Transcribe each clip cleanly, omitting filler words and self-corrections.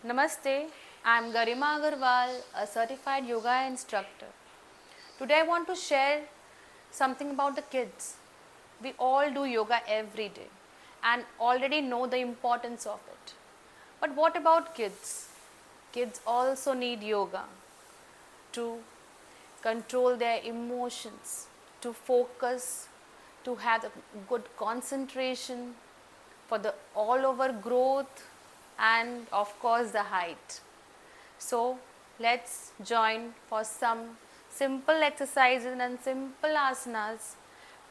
Namaste, I am Garima Agarwal, a certified yoga instructor. Today I want to share something about the kids. We all do yoga every day and already know the importance of it. But what about kids? Kids also need yoga to control their emotions, to focus, to have a good concentration, for the all over growth, and of course the height. So let's join for some simple exercises and simple asanas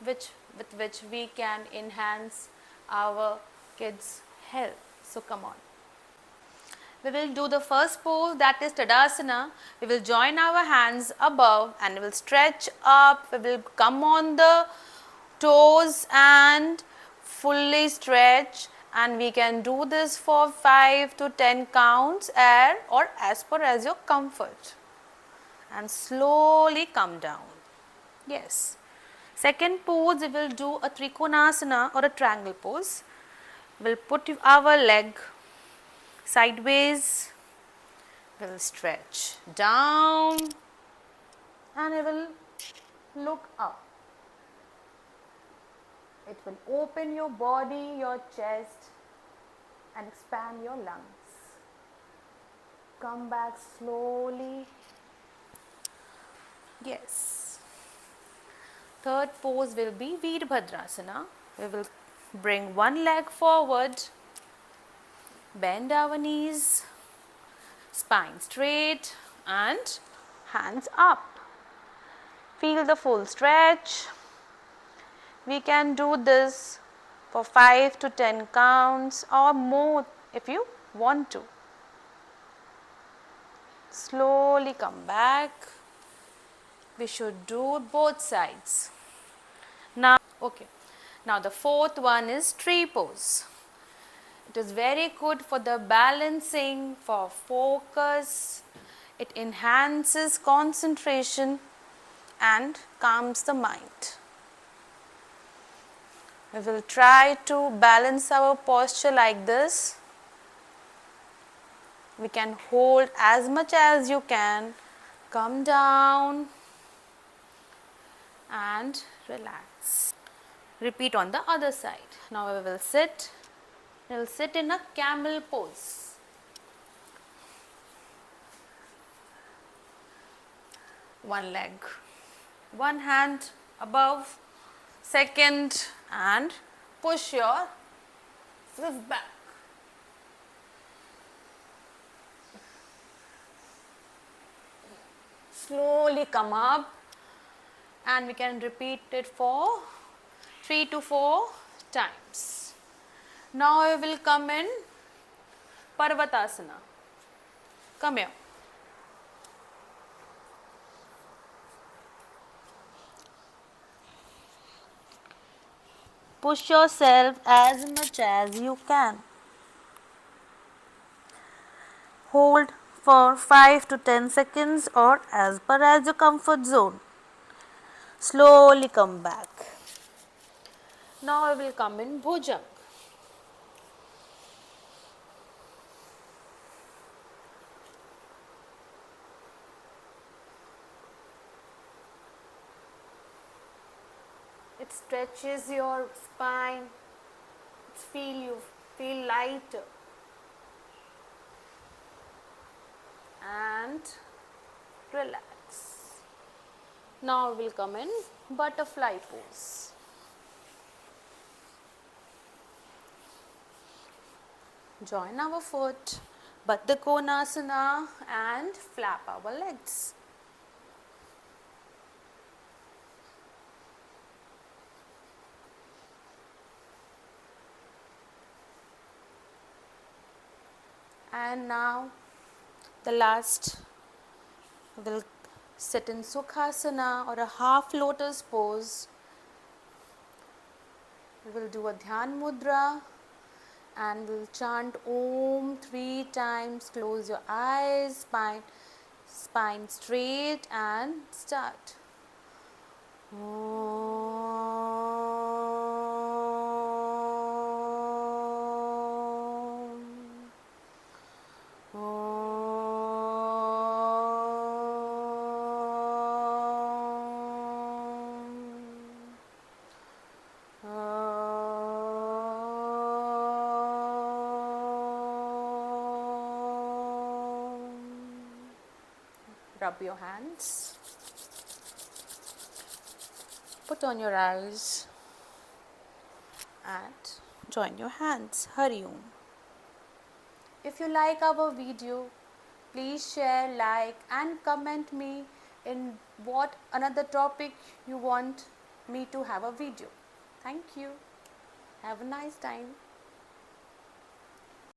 with which we can enhance our kids' health. So come on. We will do the first pose, that is Tadasana. We will join our hands above and we will stretch up. We will come on the toes and fully stretch, and we can do this for 5 to 10 counts or as per as your comfort, and slowly come down. Yes. Second pose, we will do a Trikonasana or a triangle pose. We will put our leg sideways, we will stretch down and we will look up. It will open your body, your chest, and expand your lungs. Come back slowly. Yes. Third pose will be Veerbhadrasana. We will bring one leg forward, bend our knees, spine straight and hands up. Feel the full stretch. We can do this for 5 to 10 counts or more if you want to. Slowly come back. We should do both sides. Now the fourth one is tree pose. It is very good for the balancing, for focus. It enhances concentration and calms the mind. We will try to balance our posture like this. We can hold as much as you can, come down and relax. Repeat on the other side. Now we will sit. We will sit in a camel pose. One leg, one hand above, second, and push your wrist back. Slowly come up, and we can repeat it for 3 to 4 times. Now we will come in Parvatasana. Come here. Push yourself as much as you can. Hold for 5 to 10 seconds or as per as your comfort zone. Slowly come back. Now I will come in Bhujang. It stretches your spine. You feel lighter. And relax. Now we will come in butterfly pose. Join our foot, Baddha Konasana, and flap our legs. And now the last, we'll sit in Sukhasana or a half lotus pose. We will do a Dhyan Mudra and we'll chant Om 3 times. Close your eyes, spine straight, and start. Om. Rub your hands. Put on your eyes and join your hands. Hari Om. If you like our video, please share, like and comment me in what another topic you want me to have a video. Thank you. Have a nice time.